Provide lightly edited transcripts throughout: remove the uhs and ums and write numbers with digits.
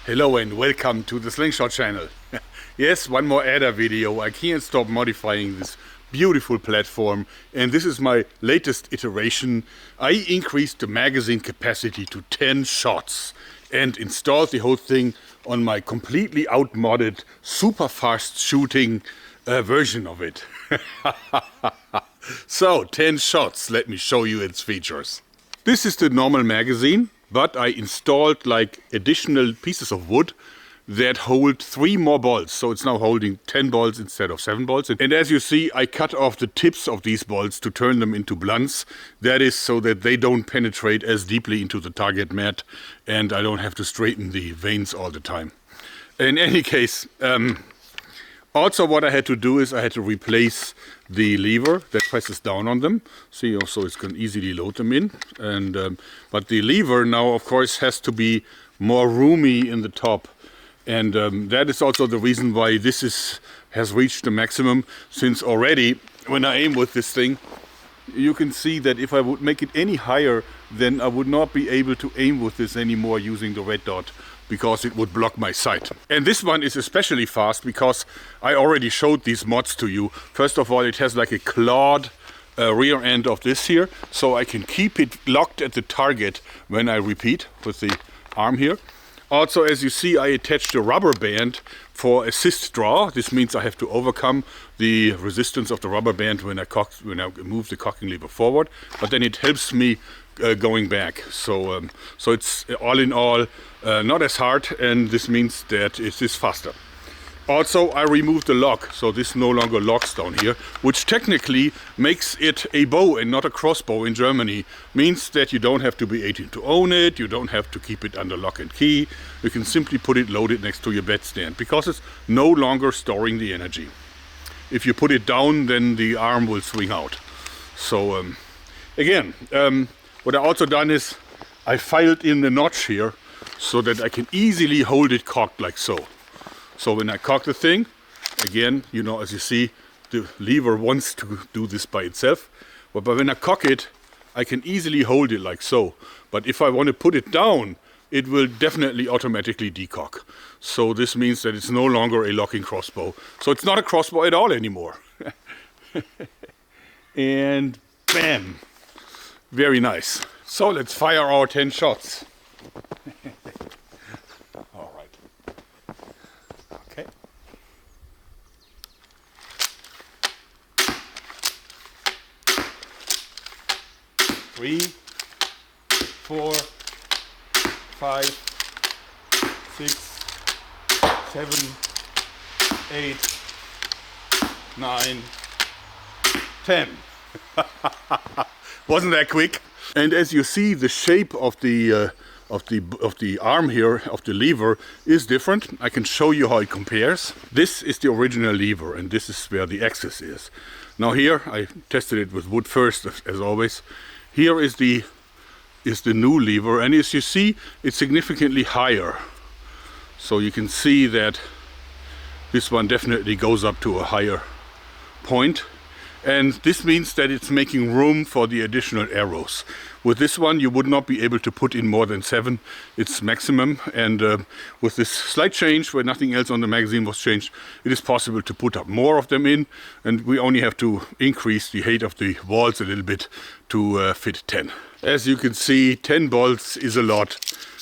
Hello and welcome to the Slingshot channel. Yes, one more adder video. I can't stop modifying this beautiful platform, and this is my latest iteration. I increased the magazine capacity to 10 shots and installed the whole thing on my completely outmodded, super fast shooting version of it. So 10 shots, let me show you its features. This is the normal magazine, but I installed like additional pieces of wood that hold 3 more bolts. So it's now holding 10 bolts instead of 7 bolts. And as you see, I cut off the tips of these bolts to turn them into blunts. That is so that they don't penetrate as deeply into the target mat and I don't have to straighten the vanes all the time. In any case, also what I had to do is I had to replace the lever that presses down on them. See, also it can easily load them in. And but the lever now, of course, has to be more roomy in the top. And that is also the reason why this has reached the maximum, since already when I aim with this thing, you can see that if I would make it any higher, then I would not be able to aim with this anymore using the red dot, because it would block my sight. And this one is especially fast because I already showed these mods to you. First of all, it has like a clawed rear end of this here, so I can keep it locked at the target when I repeat with the arm here. Also, as you see, I attached a rubber band for assist draw. This means I have to overcome the resistance of the rubber band when I move the cocking lever forward, but then it helps me going back. So it's all in all not as hard, and this means that it is faster. Also, I removed the lock, so this no longer locks down here, which technically makes it a bow and not a crossbow in Germany. Means that you don't have to be 18 to own it, you don't have to keep it under lock and key. You can simply put it loaded next to your bedstand, because it's no longer storing the energy. If you put it down, then the arm will swing out. So again, what I also done is I filed in the notch here so that I can easily hold it cocked like so. So when I cock the thing, again, you know, as you see, the lever wants to do this by itself. But when I cock it, I can easily hold it like so. But if I want to put it down, it will definitely automatically decock. So this means that it's no longer a locking crossbow. So it's not a crossbow at all anymore. And bam! Very nice. So let's fire our 10 shots. All right. Okay. Three, 4, 5, 6, 7, 8, 9, 10. Wasn't that quick? And as you see, the shape of the arm here, of the lever, is different. I can show you how it compares. This is the original lever, and this is where the axis is. Now here, I tested it with wood first, as always. Here is the new lever, and as you see, it's significantly higher. So you can see that this one definitely goes up to a higher point. And this means that it's making room for the additional arrows. With this one, you would not be able to put in more than 7. It's maximum. And with this slight change, where nothing else on the magazine was changed, it is possible to put up more of them in. And we only have to increase the height of the walls a little bit to fit 10. As you can see, 10 bolts is a lot.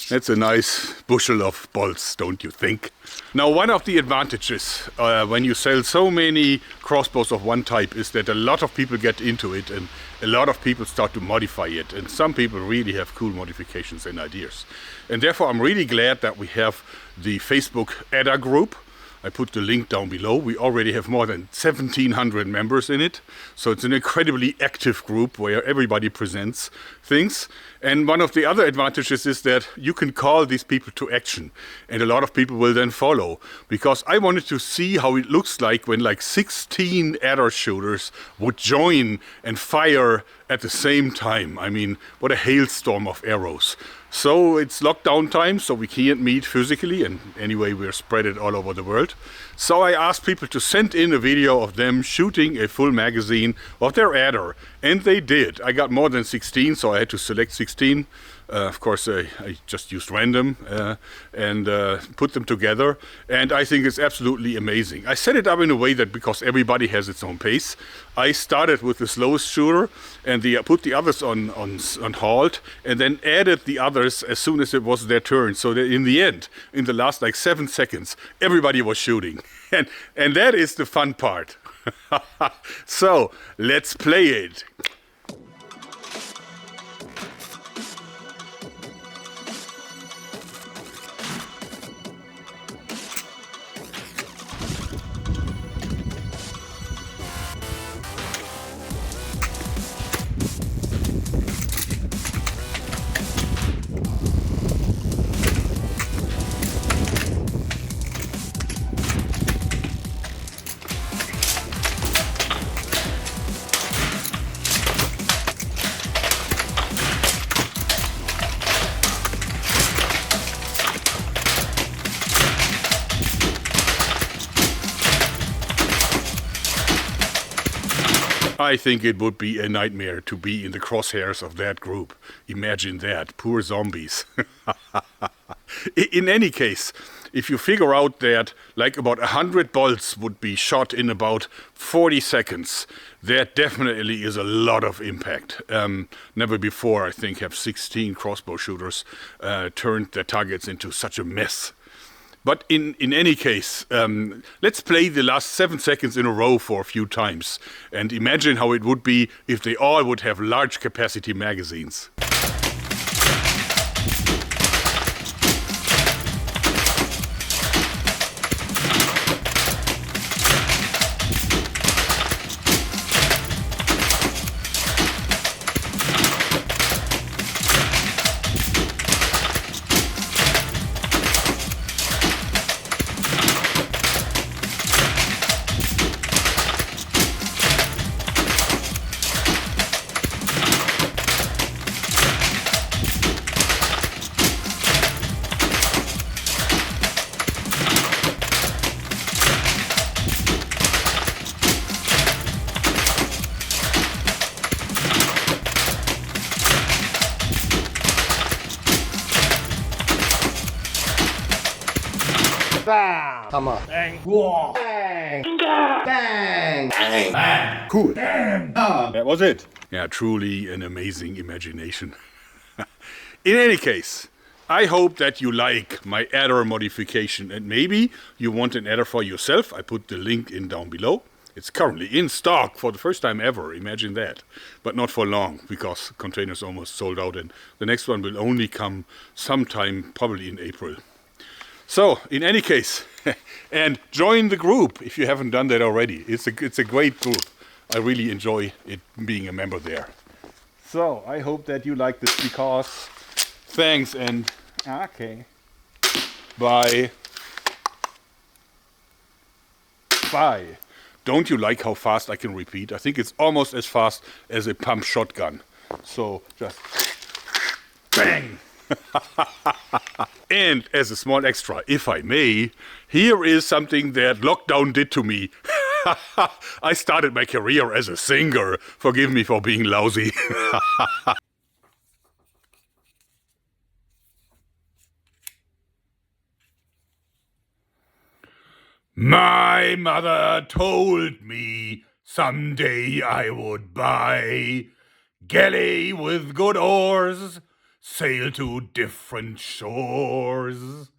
That's a nice bushel of bolts, don't you think? Now, one of the advantages when you sell so many crossbows of one type is that a lot of people get into it and a lot of people start to modify it. And some people really have cool modifications and ideas. And therefore, I'm really glad that we have the Facebook adder group. I put the link down below. We already have more than 1,700 members in it. So it's an incredibly active group where everybody presents things. And one of the other advantages is that you can call these people to action. And a lot of people will then follow. Because I wanted to see how it looks like when like 16 adder shooters would join and fire at the same time. I mean, what a hailstorm of arrows. So it's lockdown time, so we can't meet physically, and anyway we're spread it all over the world. So I asked people to send in a video of them shooting a full magazine of their adder, and they did. I got more than 16, so I had to select 16 Of course, I just used random and put them together, and I think it's absolutely amazing. I set it up in a way that because everybody has its own pace, I started with the slowest shooter and put the others on halt, and then added the others as soon as it was their turn. So that in the end, in the last like 7 seconds, everybody was shooting, and that is the fun part. So let's play it. I think it would be a nightmare to be in the crosshairs of that group. Imagine that. Poor zombies. In any case, if you figure out that like about 100 bolts would be shot in about 40 seconds, that definitely is a lot of impact. Never before, I think, have 16 crossbow shooters turned their targets into such a mess. But in any case, let's play the last 7 seconds in a row for a few times and imagine how it would be if they all would have large capacity magazines. Bang! Hammer. Bang. Whoa. Bang. Bang. Bang. Bang. Cool. Bang. That was it. Yeah, truly an amazing imagination. In any case, I hope that you like my adder modification, and maybe you want an adder for yourself. I put the link in down below. It's currently in stock for the first time ever, imagine that. But not for long, because containers almost sold out, and the next one will only come sometime, probably in April. So, in any case, and join the group if you haven't done that already. It's a great group. I really enjoy it being a member there. So, I hope that you like this, because thanks and okay. Bye. Bye. Don't you like how fast I can repeat? I think it's almost as fast as a pump shotgun. So, just bang. And as a small extra, if I may, here is something that lockdown did to me. I started my career as a singer. Forgive me for being lousy. My mother told me someday I would buy galley with good oars, sail to different shores.